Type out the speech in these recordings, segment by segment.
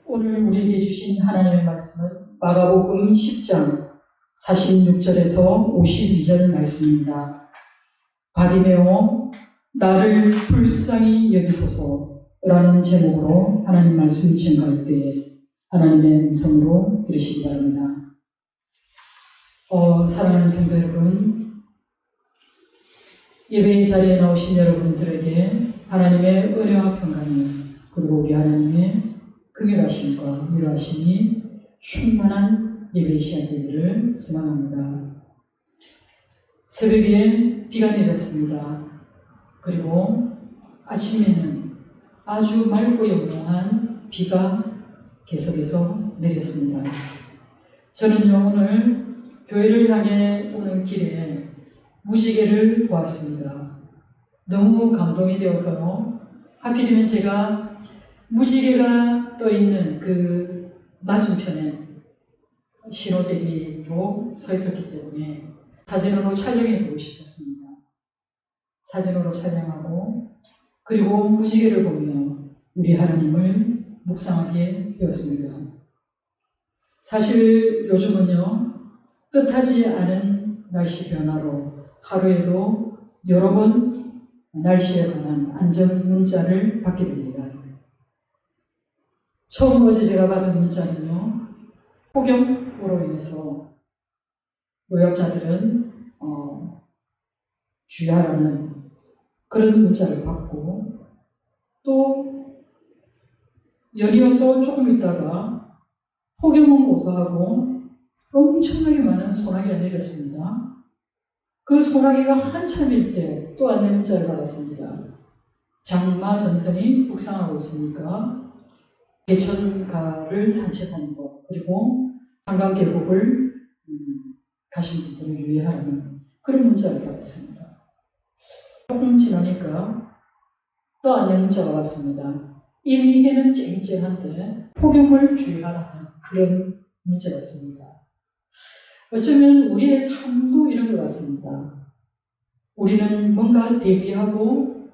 오늘 우리에게 주신 하나님의 말씀은 마가복음 10장 46절에서 52절 말씀입니다. 바디메오 나를 불쌍히 여기소서라는 제목으로 하나님 말씀 증거할 때에 하나님의 음성으로 들으시기 바랍니다. 사랑하는 성도 여러분, 예배의 자리에 나오신 여러분들에게 하나님의 은혜와 평강이, 그리고 우리 하나님의 긍휼하심과 위로하심이 충만한 예배 시간 되기를 소망합니다. 새벽에 비가 내렸습니다. 그리고 아침에는 아주 맑고 영롱한 비가 계속해서 내렸습니다. 저는요, 오늘 교회를 향해 오는 길에 무지개를 보았습니다. 너무 감동이 되어서 하필이면 제가 무지개가 떠있는 그 맞은편에 신호대기로 서 있었기 때문에 사진으로 촬영해 보고 싶었습니다. 사진으로 촬영하고 그리고 무지개를 보며 우리 하나님을 묵상하게 되었습니다. 사실 요즘은요, 뜻하지 않은 날씨 변화로 하루에도 여러 번 날씨에 관한 안전 문자를 받게 됩니다. 처음 어제 제가 받은 문자는요, 폭염으로 인해서 노약자들은 주의하라는 그런 문자를 받고, 또 연이어서 조금 있다가 폭염은 고사하고 엄청나게 많은 소나기가 내렸습니다. 그 소나기가 한참일 때 또 안내 문자를 받았습니다. 장마 전선이 북상하고 있으니까 개천가를 산책하는 것, 그리고 상강계곡을 가신 분들을 유의하라는 그런 문자를 받았습니다. 조금 지나니까 또 안내 문자가 왔습니다. 이미 해는 쨍쨍한데 폭염을 주의하라는 그런 문자였습니다. 어쩌면 우리의 삶도 이런 것 같습니다. 우리는 뭔가 대비하고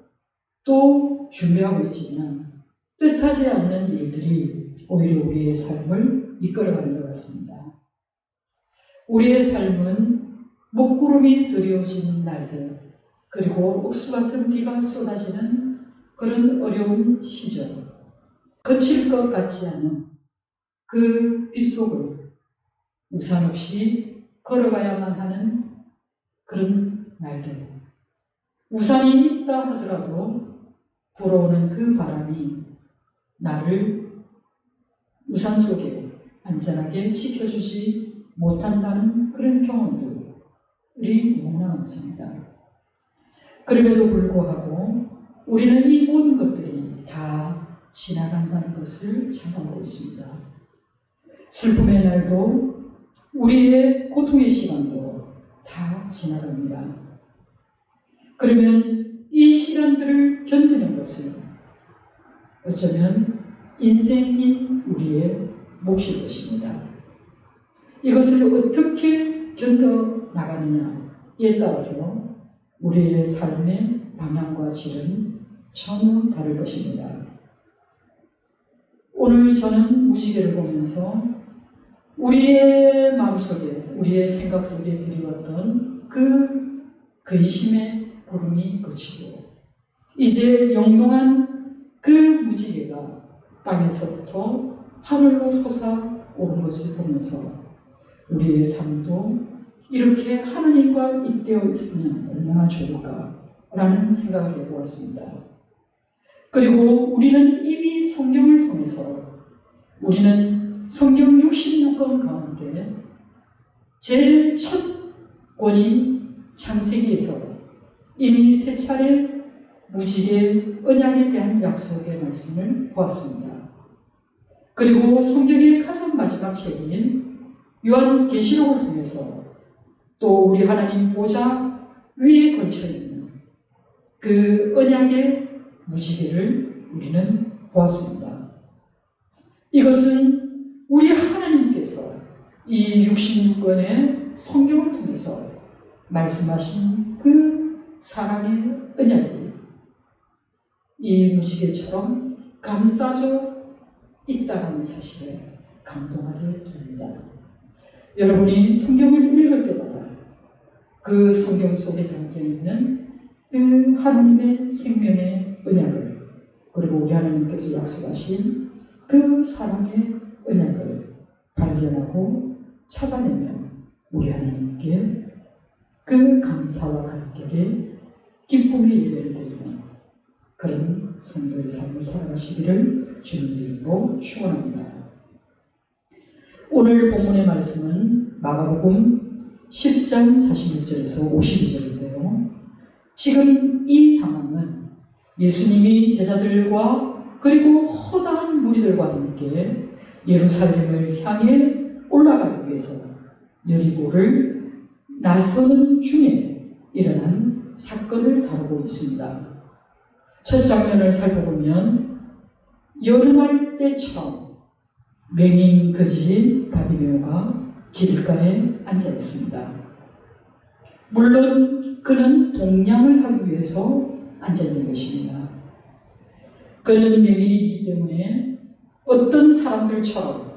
또 준비하고 있지만 뜻하지 않는 일들이 오히려 우리의 삶을 이끌어가는 것 같습니다. 우리의 삶은 먹구름이 드리워지는 날들, 그리고 옥수 같은 비가 쏟아지는 그런 어려운 시절, 거칠 것 같지 않은 그 빗속을 우산 없이 걸어가야만 하는 그런 날들, 우산이 있다 하더라도 불어오는 그 바람이 나를 우산 속에 안전하게 지켜주지 못한다는 그런 경험들이 너무나 많습니다. 그럼에도 불구하고 우리는 이 모든 것들이 다 지나간다는 것을 잘 알고 있습니다. 슬픔의 날도 우리의 고통의 시간도 다 지나갑니다. 그러면 이 시간들을 견디는 것을 어쩌면 인생인 우리의 몫일 것입니다. 이것을 어떻게 견뎌 나가느냐에 따라서 우리의 삶의 방향과 질은 전혀 다를 것입니다. 오늘 저는 무지개를 보면서 우리의 마음속에, 우리의 생각 속에 드리웠던 그 근심의 구름이 그치고 이제 영롱한 그 무지개가 땅에서부터 하늘로 솟아오른 것을 보면서 우리의 삶도 이렇게 하나님과 잇대어 있으면 얼마나 좋을까라는 생각을 해보았습니다. 그리고 우리는 이미 성경을 통해서 우리는 성경 66권 가운데 제일 첫 권인 창세기에서 이미 세 차례 무지개 언약에 대한 약속의 말씀을 보았습니다. 그리고 성경의 가장 마지막 책인 요한계시록을 통해서 또 우리 하나님 보좌 위에 걸쳐있는 그 언약의 무지개를 우리는 보았습니다. 이것은 우리 하나님께서 이 66권의 성경을 통해서 말씀하신 그 사랑의 언약이 이 무지개처럼 감싸져 있다는 사실에 감동하게 됩니다. 여러분이 성경을 읽을 때마다 그 성경 속에 담겨있는 그 하나님의 생명의 언약을 그리고 우리 하나님께서 약속하신 그 사랑의 언약을 발견하고 찾아내면 우리 하나님께 그 감사와 감격의 기쁨의 예배를 드리는 그런 성도의 삶을 살아가시기를 주님의 이름으로 축원합니다. 오늘 본문의 말씀은 마가복음 10장 46절에서 52절인데요. 지금 이 상황은 예수님이 제자들과 그리고 허다한 무리들과 함께 예루살렘을 향해 올라가기 위해서 여리고를 나서는 중에 일어난 사건을 다루고 있습니다. 첫 장면을 살펴보면 여름날 때처럼 맹인 거지인 바디메오가 길가에 앉아 있습니다. 물론 그는 동냥을 하기 위해서 앉아 있는 것입니다. 그는 맹인이기 때문에 어떤 사람들처럼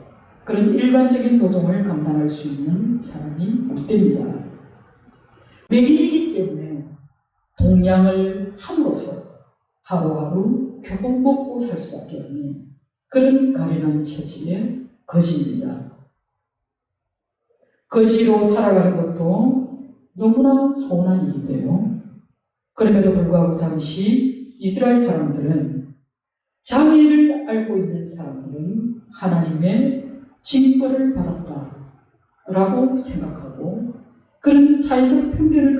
그런 일반적인 노동을 감당할 수 있는 사람이 못 됩니다. 맹인이기 때문에 동냥을 함으로써 하루하루 겨우 먹고 살 수밖에 없는 그런 가련한 처지의 거지입니다. 거지로 살아가는 것도 너무나 서운한 일인데요. 그럼에도 불구하고 당시 이스라엘 사람들은 장애를 앓고 있는 사람들은 하나님의 징벌을 받았다라고 생각하고 그런 사회적 편견을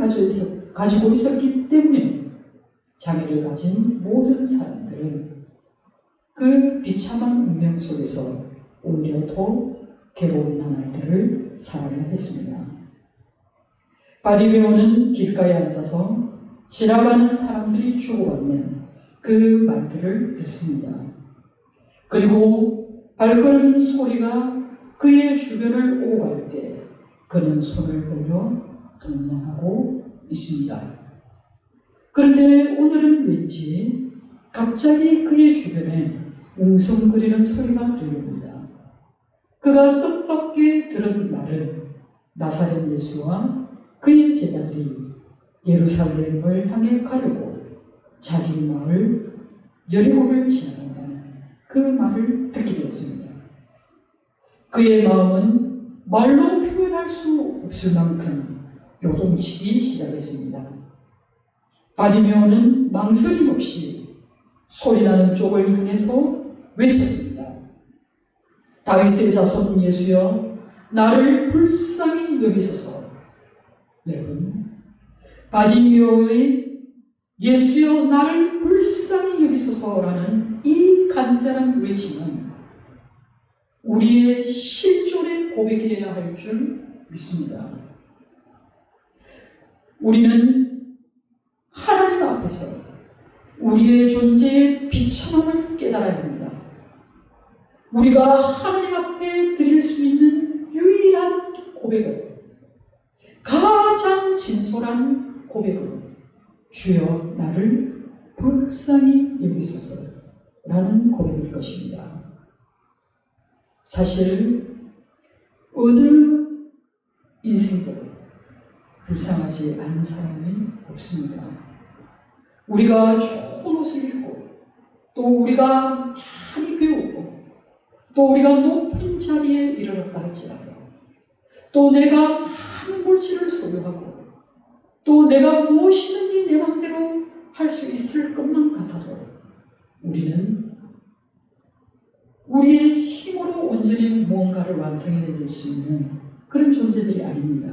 가지고 있었기 때문에 장애를 가진 모든 사람들은 그 비참한 운명 속에서 오히려 더 괴로운 나날들을 살아야 했습니다. 바디메오는 길가에 앉아서 지나가는 사람들이 주고받는 그 말들을 듣습니다. 그리고 발걸음 소리가 그의 주변을 오고 갈 때 그는 손을 벌려 동냥하고 있습니다. 그런데 오늘은 왠지 갑자기 그의 주변에 웅성거리는 소리가 들립니다. 그가 뜻밖의 들은 말은 나사렛 예수와 그의 제자들이 예루살렘을 향해 가려고 자기 마을 여리고를 지나간다는 그 말을 듣게 되었습니다. 그의 마음은 말로 표현할 수 없을 만큼 요동치기 시작했습니다. 바디메오는 망설임 없이 소리나는 쪽을 향해서 외쳤습니다. 다윗의 자손 예수여 나를 불쌍히 여기소서. 여러분, 바디메오의 예수여 나를 불쌍히 여기소서라는 이 간절한 외침은 우리의 실존의 고백이어야 할 줄 믿습니다. 우리는 하나님 앞에서 우리의 존재의 비참함을 깨달아야 합니다. 우리가 하나님 앞에 드릴 수 있는 유일한 고백은, 가장 진솔한 고백은 주여 나를 불쌍히 여기소서라는 고백일 것입니다. 사실 어느 인생도 불쌍하지 않은 사람이 없습니다. 우리가 좋은 옷을 입고, 또 우리가 많이 배우고, 또 우리가 높은 자리에 이르렀다 할지라도, 또 내가 많은 물질을 소유하고, 또 내가 무엇이든지 내 마음대로 할 수 있을 것만 같아도 우리는 우리의 힘으로 온전히 무언가를 완성해낼 수 있는 그런 존재들이 아닙니다.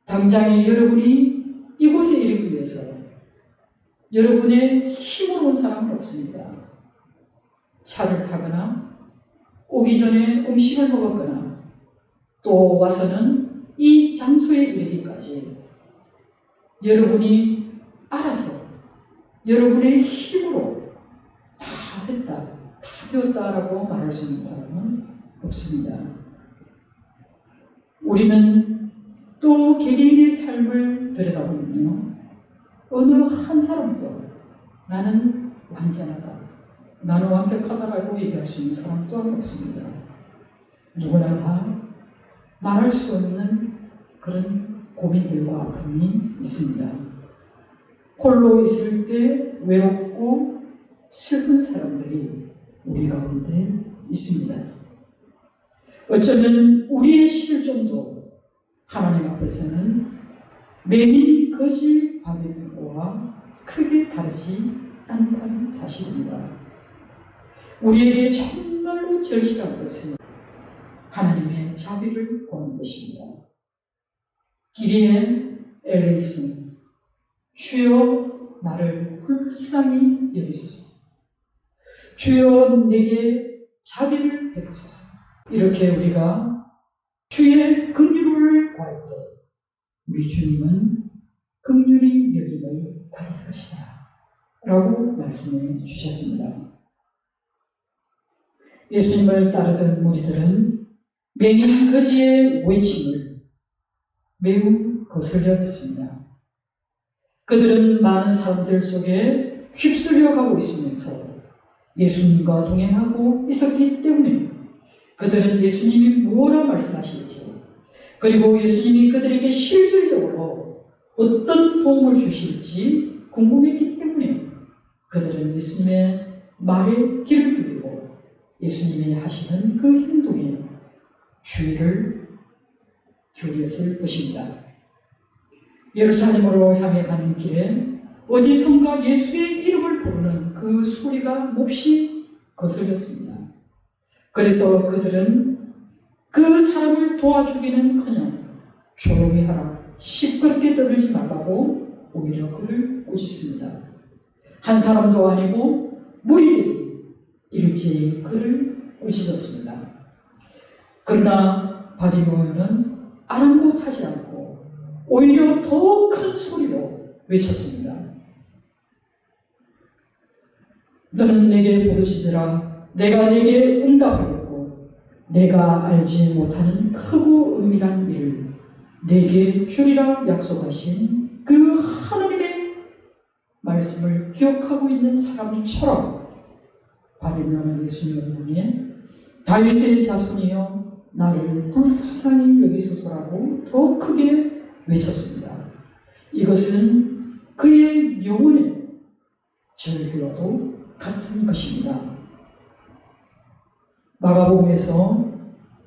당장에 여러분이 이곳에 이르기 위해서 여러분의 힘으로 온 사람은 없습니다. 차를 타거나 오기 전에 음식을 먹었거나 또 와서는 이 장소에 이르기까지 여러분이 알아서 여러분의 힘으로 다 했다, 다 되었다라고 말할 수 있는 사람은 없습니다. 우리는 또 개개인의 삶을 들여다보면요, 어느 한 사람도 나는 완전하다, 나는 완벽하다라고 얘기할 수 있는 사람 또한 없습니다. 누구나 다 말할 수 없는 그런 고민들과 아픔이 있습니다. 홀로 있을 때 외롭고 슬픈 사람들이 우리 가운데 있습니다. 어쩌면 우리의 실종도 하나님 앞에서는 맹인 거지 바벨론과 크게 다르지 않다는 사실입니다. 우리에게 정말로 절실한 것은 하나님의 자비를 구하는 것입니다. 기리엔 엘레이슨, 주여 나를 불쌍히 여기소서, 주여 내게 자비를 베푸소서. 이렇게 우리가 주의 긍휼을 구할 때 우리 주님은 긍휼히 여김을 받을 것이다 라고 말씀해 주셨습니다. 예수님을 따르던 무리들은 맹인 거지의 외침을 매우 거슬려 했습니다. 그들은 많은 사람들 속에 휩쓸려 가고 있으면서 예수님과 동행하고 있었기 때문에 그들은 예수님이 무엇라 말씀하실지, 그리고 예수님이 그들에게 실질적으로 어떤 도움을 주실지 궁금했기 때문에 그들은 예수님의 말에 귀를 기울이고 예수님이 하시는 그 행동에 주의를 기울였을 것입니다. 예루살렘으로 향해 가는 길에 어디선가 예수의 이름을 부르는 그 소리가 몹시 거슬렸습니다. 그래서 그들은 그 사람을 도와주기는커녕 조용히 하라, 시끄럽게 떠들지 말라고 오히려 그를 꾸짖습니다. 한 사람도 아니고 무리들이 일제히 그를 꾸짖었습니다. 그러나 바디모어는 아랑곳하지 않고 오히려 더 큰 소리로 외쳤습니다. 너는 내게 부르짖으라. 내가 내게 응답하겠고 내가 알지 못하는 크고 은밀한 일을 내게 주리라 약속하신 그 하나님의 말씀을 기억하고 있는 사람처럼 바디모어는 예수님을 향해 다윗의 자손이여 나를 불쌍히 여기소서라고 더 크게 외쳤습니다. 이것은 그의 영혼의 절규와도 같은 것입니다. 마가복음에서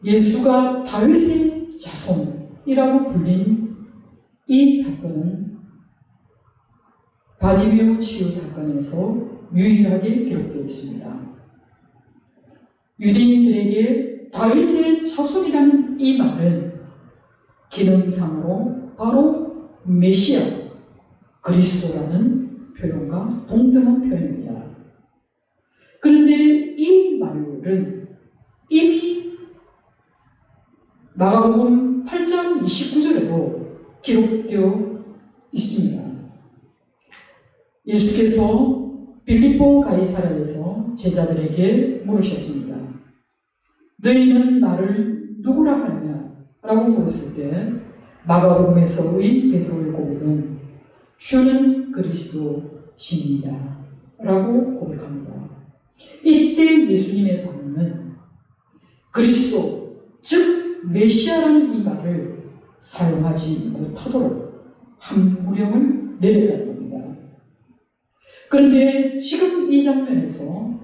예수가 다윗의 자손이라고 불린 이 사건은 바디메오 치유 사건에서 유일하게 기록되어 있습니다. 유대인들에게 다윗의 자손이라는 이 말은 기능상으로 바로 메시아, 그리스도라는 표현과 동등한 표현입니다. 그런데 이 말은 이미 마가복음 8장 29절에도 기록되어 있습니다. 예수께서 빌립보 가이사랴에서 제자들에게 물으셨습니다. 너희는 나를 누구라 하느냐? 라고 물었을 때 마가복음에서의 베드로의 고백은 주는 그리스도십니다 라고 고백합니다. 이때 예수님의 반응은 그리스도, 즉 메시아라는 이 말을 사용하지 못하도록 함구령을 내렸다는 겁니다. 그런데 지금 이 장면에서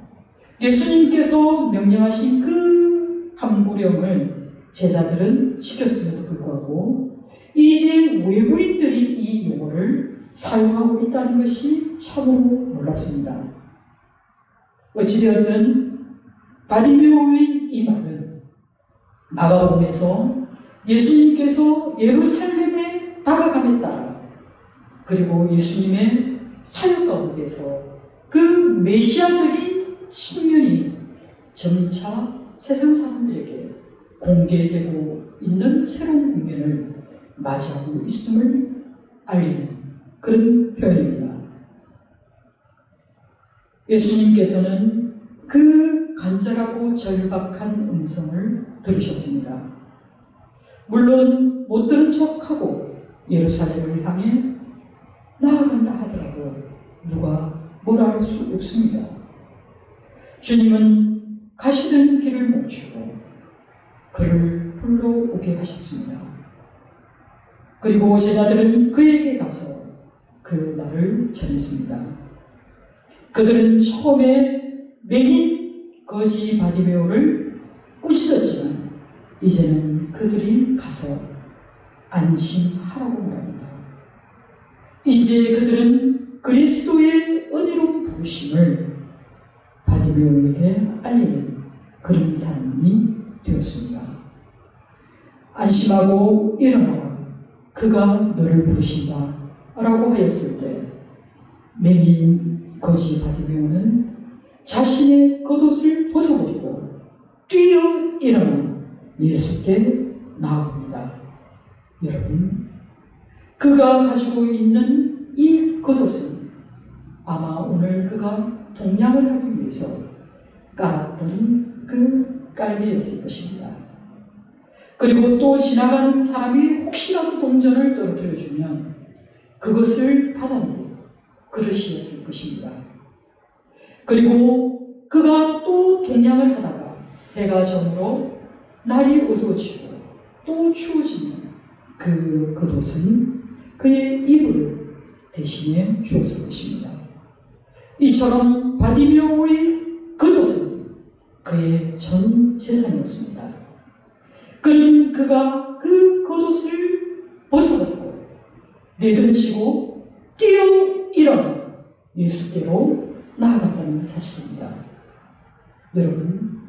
예수님께서 명령하신 그 함구령을 제자들은 지켰음에도 불구하고 이제 외부인들이 이 용어를 사용하고 있다는 것이 참으로 놀랍습니다. 어찌되었든 바리메오의 이 말은 마가복음에서 예수님께서 예루살렘에 다가감에 따라 그리고 예수님의 사역 가운데서 그 메시아적인 측면이 점차 세상 사람들에게 공개되고 있는 새로운 국면을 맞이하고 있음을 알리는 그런 표현입니다. 예수님께서는 그 간절하고 절박한 음성을 들으셨습니다. 물론 못 들은 척하고 예루살렘을 향해 나아간다 하더라도 누가 뭐라 할 수 없습니다. 주님은 가시던 길을 멈추고 그를 불러오게 하셨습니다. 그리고 제자들은 그에게 가서 그 말을 전했습니다. 그들은 처음에 매긴 거지 바디메오를 꾸짖었지만 이제는 그들이 가서 안심하라고 말합니다. 이제 그들은 그리스도의 은혜로운 부르심을 바디메오에게 알리는 그런 사람이 되었습니다. 안심하고 일어나라, 그가 너를 부르신다 라고 하였을 때 매민 거지 바디메오는 자신의 겉옷을 벗어버리고 뛰어 일어나 예수께 나아갑니다. 여러분, 그가 가지고 있는 이 겉옷은 아마 오늘 그가 동냥을 하기 위해서 깔았던 그 깔개였을 것입니다. 그리고 또 지나가는 사람이 혹시라도 동전을 떨어뜨려주면 그것을 받아낼 그릇이었을 것입니다. 그리고 그가 또 동냥을 하다가 해가 저물어 날이 어두워지고 또 추워지면 그 겉옷은 그의 이불을 대신해 주었을 것입니다. 이처럼 바디메오의 겉옷은 그의 전 재산이었습니다. 그는 그가 그 겉옷을 벗어버리고 내던지고 뛰어 일어나 예수께로 나아갔다는 사실입니다. 여러분,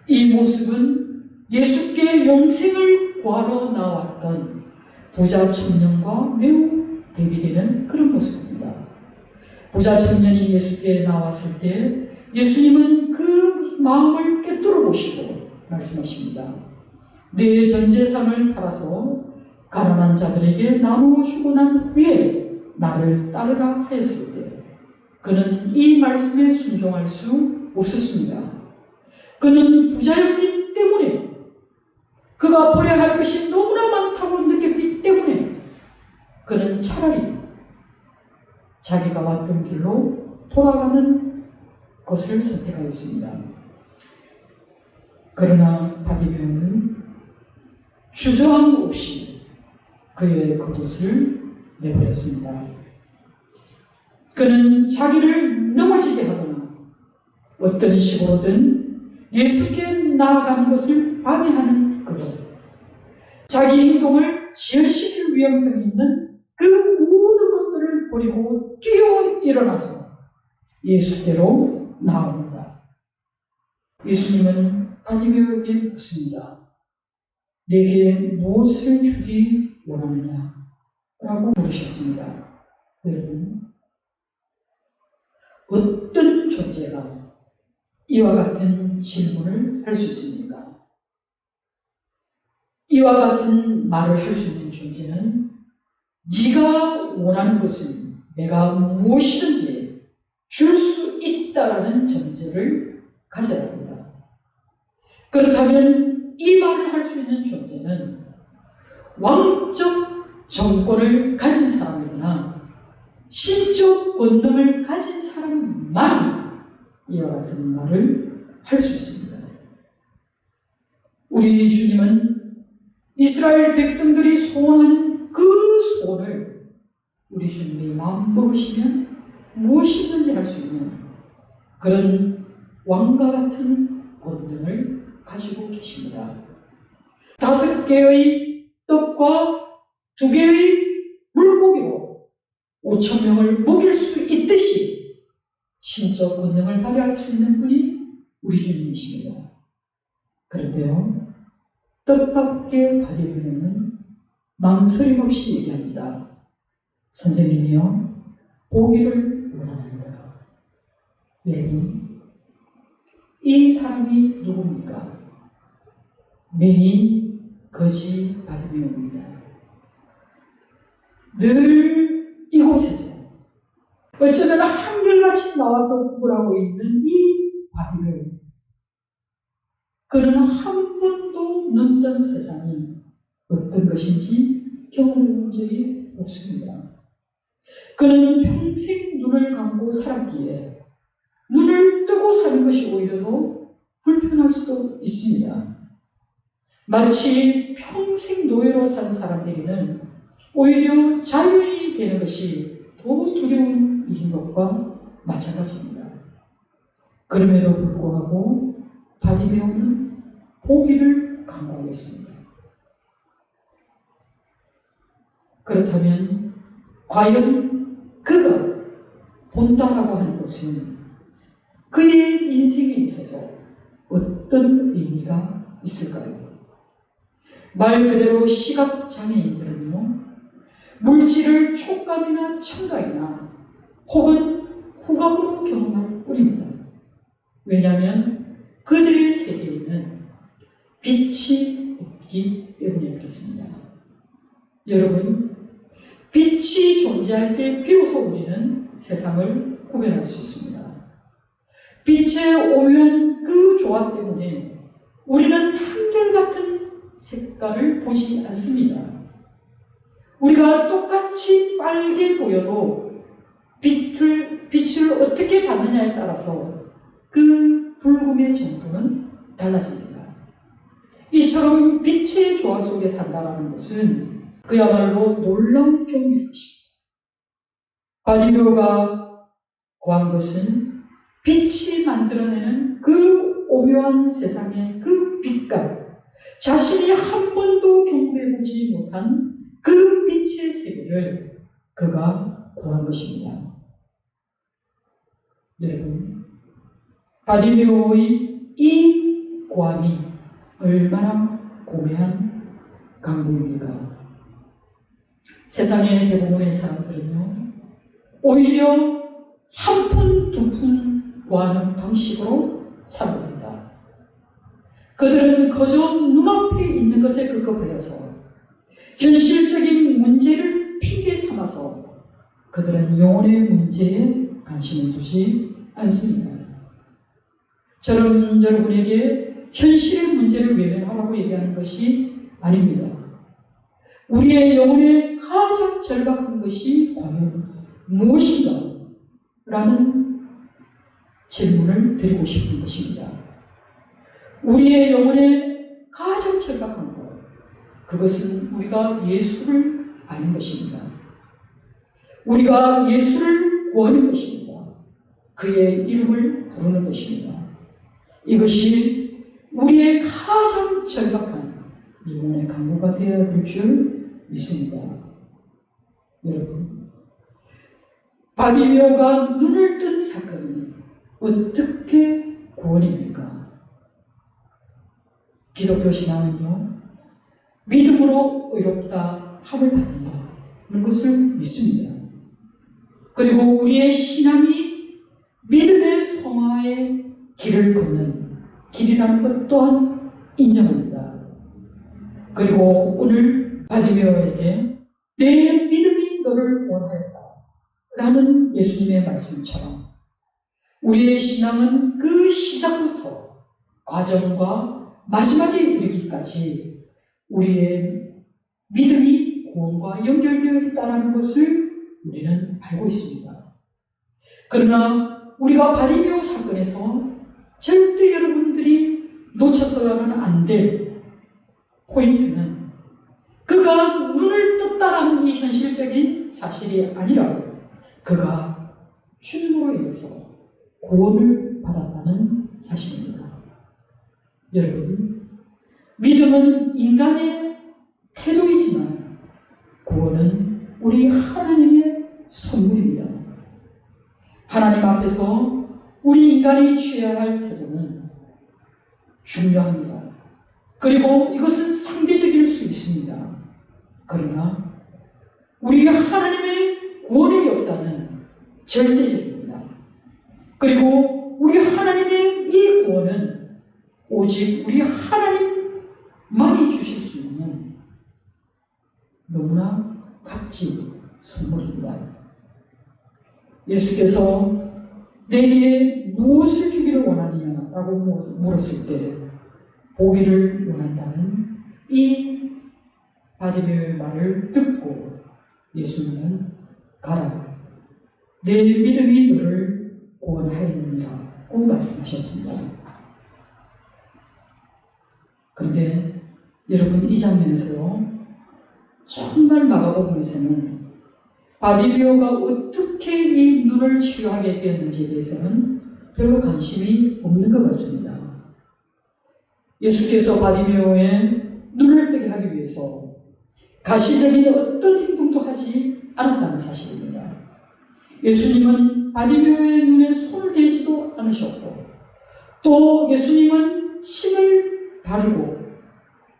이 모습은 예수께 영생을 구하러 나왔던 부자 청년과 매우 대비되는 그런 모습입니다. 부자 청년이 예수께 나왔을 때 예수님은 그 마음을 꿰뚫어 보시고 말씀하십니다. 내 전 재산을 팔아서 가난한 자들에게 나누어 주고 난 후에 나를 따르라 하였을 때 그는 이 말씀에 순종할 수 없었습니다. 그는 부자였기 때문에, 그가 버려야 할 것이 너무나 많다고 느꼈기 때문에 그는 차라리 자기가 왔던 길로 돌아가는 것을 선택하였습니다. 그러나 바디메오는 주저함 없이 그의 겉옷을 내버렸습니다. 그는 자기를 넘어지게 하거나 어떤 식으로든 예수께 나아가는 것을 방해하는 그것, 자기 행동을 지연시킬 위험성이 있는 그 모든 것들을 버리고 뛰어 일어나서 예수께로 나옵니다. 예수님은 바디메오에게 묻습니다. 내게 무엇을 주기 원하느냐? 라고 물으셨습니다. 여러분, 어떤 존재가 이와 같은 질문을 할 수 있습니까? 이와 같은 말을 할 수 있는 존재는 네가 원하는 것은 내가 무엇이든지 줄 수 있다라는 전제를 가져야 합니다. 그렇다면 이 말을 할 수 있는 존재는 왕적 정권을 가진 사람이거나 신적 권능을 가진 사람만 이와 같은 말을 할 수 있습니다. 우리 주님은 이스라엘 백성들이 소원하는 그 소원을 우리 주님이 마음 먹으시면 무엇이든지 할 수 있는 그런 왕과 같은 권능을 가지고 계십니다. 5개의 떡과 2개의 물고기로 5,000명을 먹일 수 있듯이 신적 권능을 발휘할 수 있는 분이 우리 주님이십니다. 그런데요, 뜻밖의 바리새인은 망설임 없이 얘기합니다. 선생님이요, 보기를 원합니다. 여러분, 이 사람이 누굽니까? 맹인 거지 바리새인입니다. 늘 이곳에서 어쩌면 한결같이 나와서 구걸하고 있는 이 바리새인, 그는 한 번도 눈뜬 세상이 어떤 것인지 경험해본 적이 없습니다. 그는 평생 눈을 감고 살았기에 눈을 뜨고 사는 것이 오히려 더 불편할 수도 있습니다. 마치 평생 노예로 산 사람에게는 오히려 자유인이 되는 것이 더 두려운 일인 것과 마찬가지입니다. 그럼에도 불구하고 바리새인은 보기를 강구하였습니다. 그렇다면 과연 그가 본다라고 하는 것은 그의 인생에 있어서 어떤 의미가 있을까요? 말 그대로 시각장애인들은요, 물질을 촉감이나 청각이나 혹은 후각으로 경험할 뿐입니다. 왜냐하면 그들의 세계에는 빛이 없기 때문에 그렇습니다. 여러분, 빛이 존재할 때 비로소 우리는 세상을 구별할 수 있습니다. 빛의 오묘한 그 조화 때문에 우리는 한결같은 색깔을 보지 않습니다. 우리가 똑같이 빨개 보여도 빛을 어떻게 받느냐에 따라서 그 붉음의 정도는 달라집니다. 이처럼 빛의 조화 속에 산다는 것은 그야말로 놀라운 경험일 것입니다. 바리새인가 구한 것은 빛이 만들어내는 그 오묘한 세상의 그 빛깔, 자신이 한 번도 경험해보지 못한 그 빛의 세계를 그가 구한 것입니다. 여러분, 바리새인의 이 구함이 얼마나 고매한 강구입니까? 세상의 대부분의 사람들은요, 오히려 한 푼, 2푼 구하는 방식으로 살아갑니다. 그들은 그저 눈앞에 있는 것에 급급하여서 현실적인 문제를 핑계 삼아서 그들은 영혼의 문제에 관심을 두지 않습니다. 저는 여러분에게 현실의 문제를 외면하라고 얘기하는 것이 아닙니다. 우리의 영혼에 가장 절박한 것이 과연 무엇인가? 라는 질문을 드리고 싶은 것입니다. 우리의 영혼에 가장 절박한 것, 그것은 우리가 예수를 아는 것입니다. 우리가 예수를 구하는 것입니다. 그의 이름을 부르는 것입니다. 이것이 우리의 가장 절박한 영혼의 강구가 되어야 될 줄 믿습니다. 여러분, 바리새인가 눈을 뜬 사건이 어떻게 구원입니까? 기독교 신앙은요, 믿음으로 의롭다 함을 받는다는 것을 믿습니다. 그리고 우리의 신앙이 믿음의 성화의 길을 걷는 길이라는 것 또한 인정합니다. 그리고 오늘 바리새인에게 내 믿음이 너를 원하였다 라는 예수님의 말씀처럼 우리의 신앙은 그 시작부터 과정과 마지막에 이르기까지 우리의 믿음이 구원과 연결되어 있다는 것을 우리는 알고 있습니다. 그러나 우리가 바디메오 사건에서 절대 여러분들이 놓쳐서는 안 될 포인트는 그가 눈을 떴다라는 이 현실적인 사실이 아니라 그가 주님으로 인해서 구원을 받았다는 사실입니다. 여러분, 믿음은 인간의 태도이지만 구원은 우리 하나님의 선물입니다. 하나님 앞에서 우리 인간이 취해야 할 태도는 중요합니다. 그리고 이것은 상대적일 수 있습니다. 그러나 우리 하나님의 구원의 역사는 절대적입니다. 그리고 우리 하나님의 이 구원은 오직 우리 하나님만이 주실 수 있는 너무나 값진 선물입니다. 예수께서 내게 무엇을 주기를 원하느냐라고 물었을 때 보기를 원한다는 이 바디메오의 말을 듣고 예수님은 가라, 내 믿음이 너를 구원하였느니라고 말씀하셨습니다. 그런데 여러분, 이 장면에서요, 정말 마가복음에서는 바디메오가 어떻게 이 눈을 치유하게 되었는지에 대해서는 별로 관심이 없는 것 같습니다. 예수께서 바디메오의 눈을 뜨게 하기 위해서 가시적인 어떤 행동도 하지 않았다는 사실입니다. 예수님은 바디메오의 눈에 손을 대지도 않으셨고 또 예수님은 침을 바르고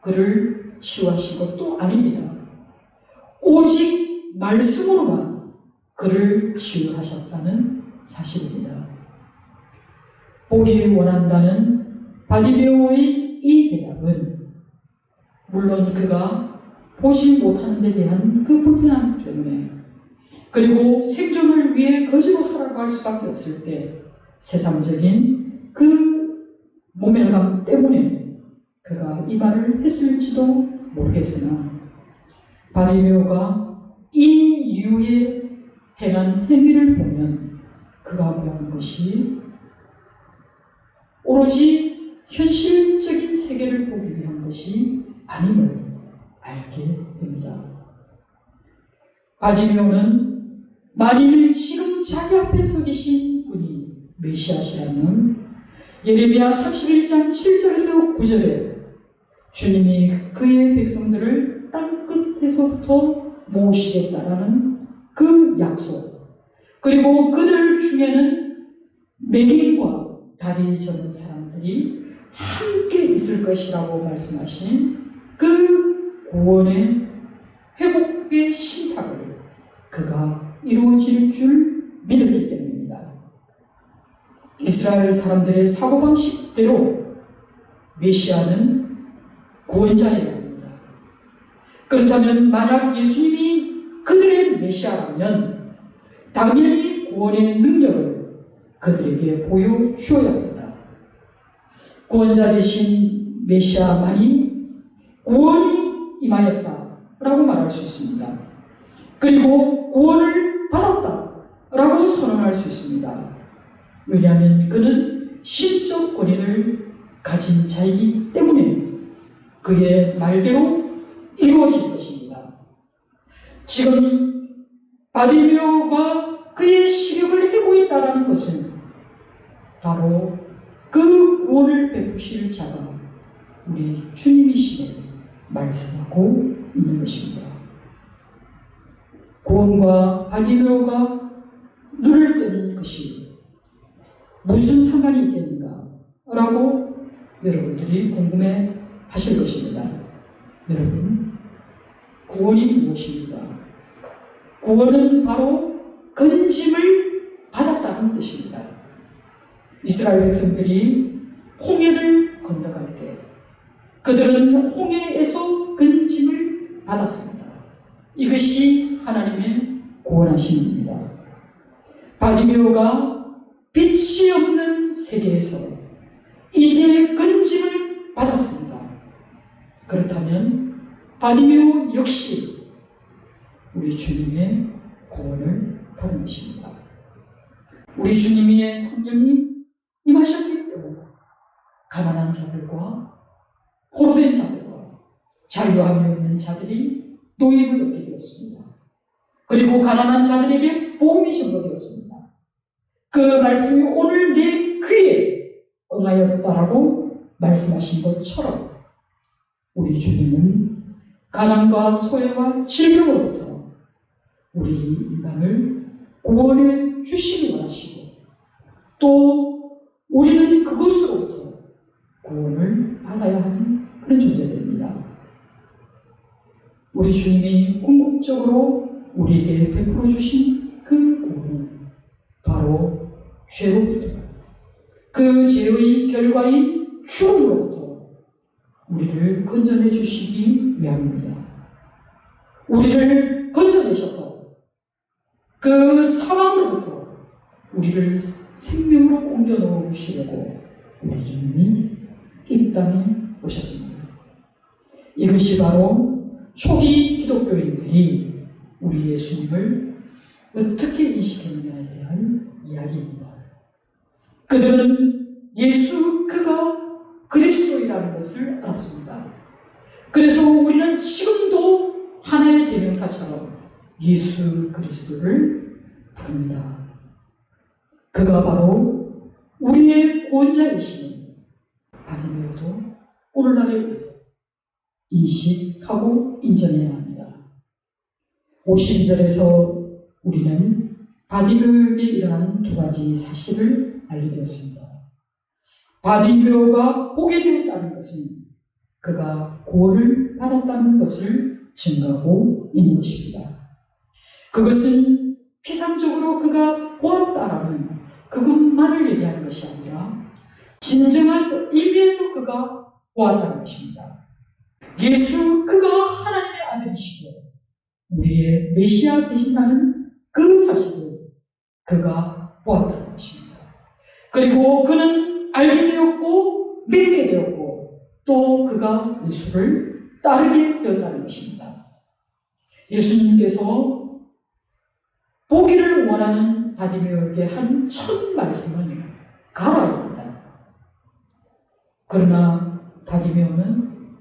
그를 치유하신 것도 아닙니다. 오직 말씀으로만 그를 치유하셨다는 사실입니다. 보기 원한다는 바디메오의 이 대답은 물론 그가 보지 못하는 데 대한 그 불편함 때문에 그리고 생존을 위해 거지로 살아갈 수밖에 없을 때 세상적인 그 모멸감 때문에 그가 이 말을 했을지도 모르겠으나 바디메오가 이 이후에 행한 행위를 보면 그가 보는 것이 오로지 현실적인 세계를 보기 위한 것이 아님을 알게 됩니다. 바디메오는 만일 지금 자기 앞에 서 계신 분이 메시아시라면 예레미야 31장 7절에서 9절에 주님이 그의 백성들을 땅 끝에서부터 모으시겠다라는 그 약속, 그리고 그들 중에는 매개인과 다리 저는 사람들이 함께 있을 것이라고 말씀하신 그 구원의 회복의 신탁을 그가 이루어질 줄 믿었기 때문입니다. 이스라엘 사람들의 사고방식대로 메시아는 구원자여야 합니다. 그렇다면 만약 예수님이 그들의 메시아라면 당연히 구원의 능력을 그들에게 보여주어야 합니다. 구원자 되신 메시아만이 구원이 임하였다라고 말할 수 있습니다. 그리고 구원을 받았다라고 선언할 수 있습니다. 왜냐하면 그는 신적 권위를 가진 자이기 때문에 그의 말대로 이루어질 것입니다. 지금 바디메오가 그의 시력을 해고 있다는 것은 바로 그 구원을 베푸실 자가 우리 주님이심을 말씀하고 있는 것입니다. 구원과 바디메오가 눈을 뜨는 것이 무슨 상관이 있겠는가? 라고 여러분들이 궁금해 하실 것입니다. 여러분, 구원이 무엇입니까? 구원은 바로 건짐을 받았다는 뜻입니다. 이스라엘 백성들이 홍해를 건너갈 때 그들은 홍해에서 건짐을 받았습니다. 이것이 하나님의 구원하심입니다. 바디메오가 빛이 끝이 없는 세계에서 이제 건짐을 받았습니다. 그렇다면 바디메오 역시 우리 주님의 구원을 받은 것입니다. 우리 주님의 성령이 임하셨기 때문에 가난한 자들과 포로된 자들과 자유함이 없는 자들이 노임을 얻게 되었습니다. 그리고 가난한 자들에게 복음이 전거되었습니다. 그 말씀이 오늘 내 귀에 응하였다라고 말씀하신 것처럼 우리 주님은 가난과 소외와 질병으로부터 우리 인간을 구원해 주시기 원하시고 또 우리는 그것으로부터 구원을 받아야 하는 그런 존재들입니다. 우리 주님이 궁극적으로 우리에게 베풀어 주신 그 구원은 바로 죄로부터 그 죄의 결과인 죽음으로부터 우리를 건져내 주시기 위함입니다. 우리를 건져내셔서 그 사망으로부터 우리를 생명으로 옮겨 놓으시려고 우리 주님이 이 땅에 오셨습니다. 이것이 바로 초기 기독교인들이 우리 예수님을 어떻게 인식했느냐에 대한 이야기입니다. 그들은 그가 그리스도이라는 것을 알았습니다. 그래서 우리는 지금도 하나의 대명사처럼 예수 그리스도를 부릅니다. 그가 바로 우리의 구원자이시니 바디메오도 오늘날의 우리도 인식하고 인정해야 합니다. 52절에서 우리는 바디메오에게 일어난 두 가지 사실을 알게 되었습니다. 바디메오가 보게 되었다는 것은 그가 구원을 받았다는 것을 증거하고 있는 것입니다. 그것은 피상적으로 그가 보았다라는 그것만을 얘기하는 것이 아니라 진정한 의미에서 그가 보았다는 것입니다. 그가 하나님의 아들이시고 우리의 메시아 되신다는 그 사실을 그가 보았다는 것입니다. 그리고 그는 알게 되었고 믿게 되었고 또 그가 예수를 따르게 되었다는 것입니다. 예수님께서 보기를 원하는 바디메오에게 한 첫 말씀은 가라입니다. 그러나 바디메오는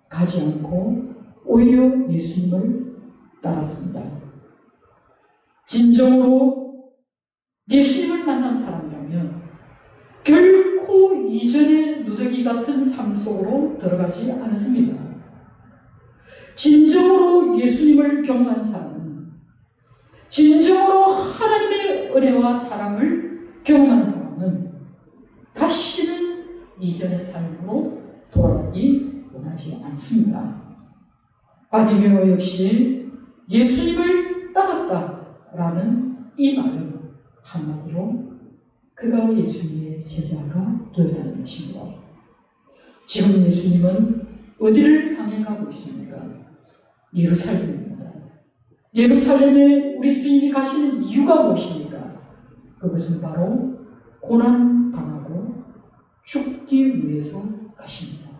가지 않고 오히려 예수님을 따랐습니다. 진정으로 예수님을 만난 사람이라면 결코 이전의 누더기 같은 삶 속으로 들어가지 않습니다. 진정으로 예수님을 경험한 사람은 진정으로 하나님의 은혜와 사랑을 경험한 사람은 다시는 이전의 삶으로 돌아가기 원하지 않습니다. 바디메오 역시 예수님을 따랐다라는 이 말은 한마디로 그가 예수님의 제자가 되었다는 것입니다. 지금 예수님은 어디를 향해 가고 있습니까? 예루살렘입니다. 예루살렘에 우리 주님이 가시는 이유가 무엇입니까? 그것은 바로 고난 당하고 죽기 위해서 가십니다.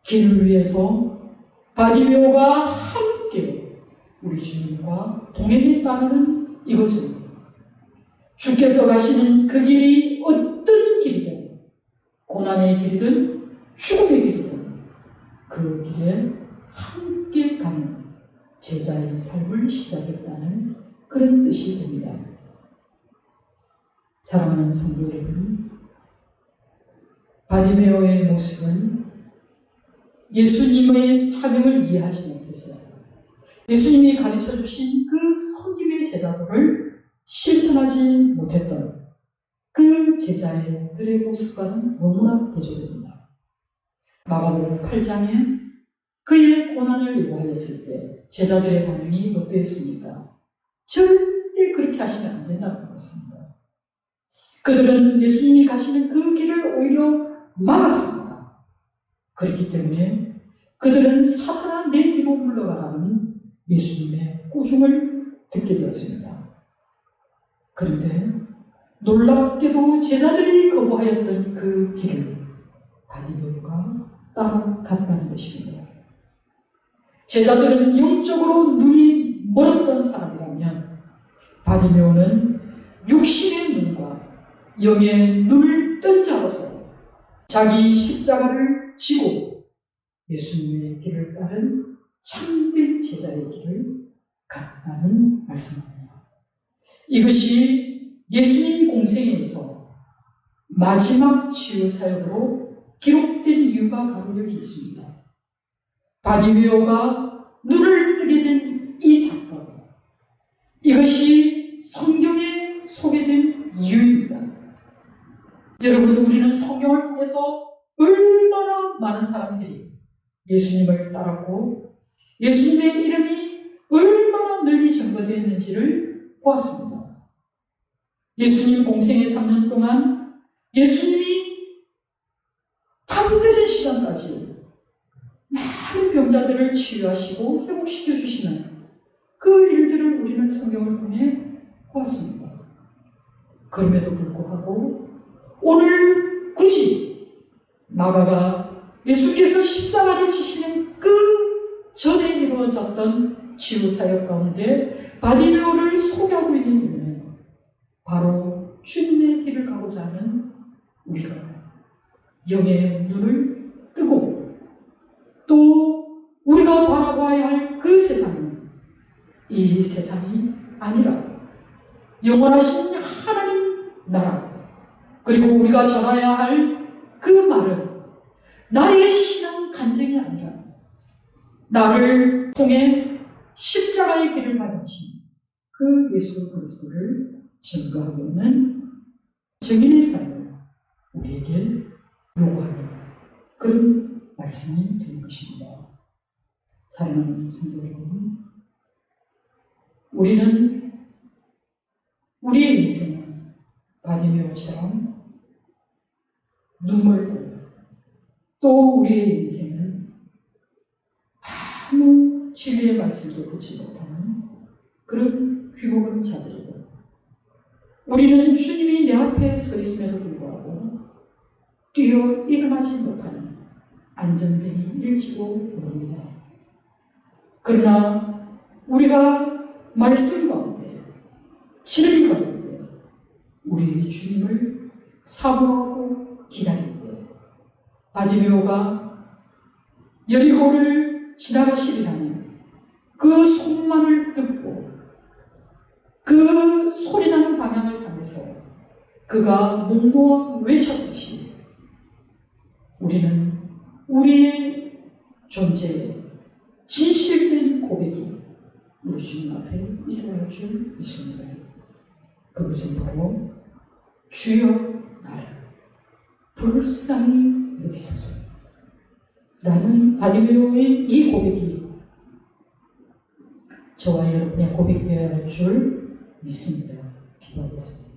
길을 위해서 바디메오가 함께 우리 주님과 동행에 따르는 이것은 주께서 가시는 그 길이 어떤 길이든 고난의 길이든 죽음의 길이든 그 길에 함께 가는 제자의 삶을 시작했다는 그런 뜻이 됩니다. 사랑하는 성도 여러분, 바디메오의 모습은 예수님의 사명을 이해하지 못해서 예수님이 가르쳐 주신 그 섬김의 제자도를 실천하지 못했던 그 제자들의 모습과는 너무나 대조됩니다. 마가복음 8장에 그의 고난을 예고하였을 때 제자들의 반응이 어떠했습니까? 절대 그렇게 하시면 안 된다고 했습니다. 그들은 예수님이 가시는 그 길을 오히려 막았습니다. 그렇기 때문에 그들은 사탄아 내 뒤로 물러가라는 예수님의 꾸중을 듣게 되었습니다. 그런데 놀랍게도 제자들이 거부하였던 그 길을 바디메오가 따라갔다는 것입니다. 제자들은 영적으로 눈이 멀었던 사람이라면 바디메오는 육신의 눈과 영의 눈을 뜬자로서 자기 십자가를 지고 예수님의 길을 따른 참된 제자의 길을 갔다는 말씀입니다. 이것이 예수님 공생애에서 마지막 치유 사역으로 기록된 이유가 바로 여기 있습니다. 바디메오가 눈을 뜨게 된 이 사건, 이것이 성경에 소개된 이유입니다. 여러분, 우리는 성경을 통해서 얼마나 많은 사람들이 예수님을 따랐고 예수님의 이름이 얼마나 널리 전거되어 있는지를 보았습니다. 예수님 공생애 3년 동안 예수님이 밤늦은 시간까지 많은 병자들을 치유하시고 회복시켜 주시는 그 일들을 우리는 성경을 통해 보았습니다. 그럼에도 불구하고 오늘 굳이 마가가 예수께서 십자가를 지시는 그 전에 이루어졌던 치유사역 가운데 바디메오를 소개하고 있는 이유는 바로 주님의 길을 가고자 하는 우리가 영의 눈을 뜨고 또 우리가 바라봐야 할 그 세상은 이 세상이 아니라 영원하신 하나님 나라, 그리고 우리가 전해야 할 그 말은 나의 신앙 간증이 아니라 나를 통해 십자가의 길을 가르친 그 예수 그리스도를 증거하고 있는 증인의 삶을 우리에게 요구하는 그런 말씀이 되는 것입니다. 사랑하는 성도 여러분, 우리는 우리의 인생은 바디메오처럼 눈물고 또 우리의 인생은 아무 진리의 말씀도 듣지 못하는 그런 귀복은 자들이고 우리는 주님이 내 앞에 서 있음에도 불구하고 뛰어 일어나지 못하는 안전뱅이 일지도 모릅니다. 그러나 우리가 말씀 가운데 진리 가운데 우리 주님을 사모하고 기다릴 때 바디메오가 여리고를 지나가시리라는 그 소문만을 듣고 그 소리나는 방향을 향해서 그가 목 놓아 외쳤듯이 우리는 우리의 존재에 진실된 고백이 우리 주님 앞에 있어야 할 줄 믿습니다. 그것은 바로 주여 나를 불쌍히 여기소서 라는 바디메오의 이 고백이 저와 여러분의 고백이 되어야 할 줄 믿습니다. 기도하겠습니다.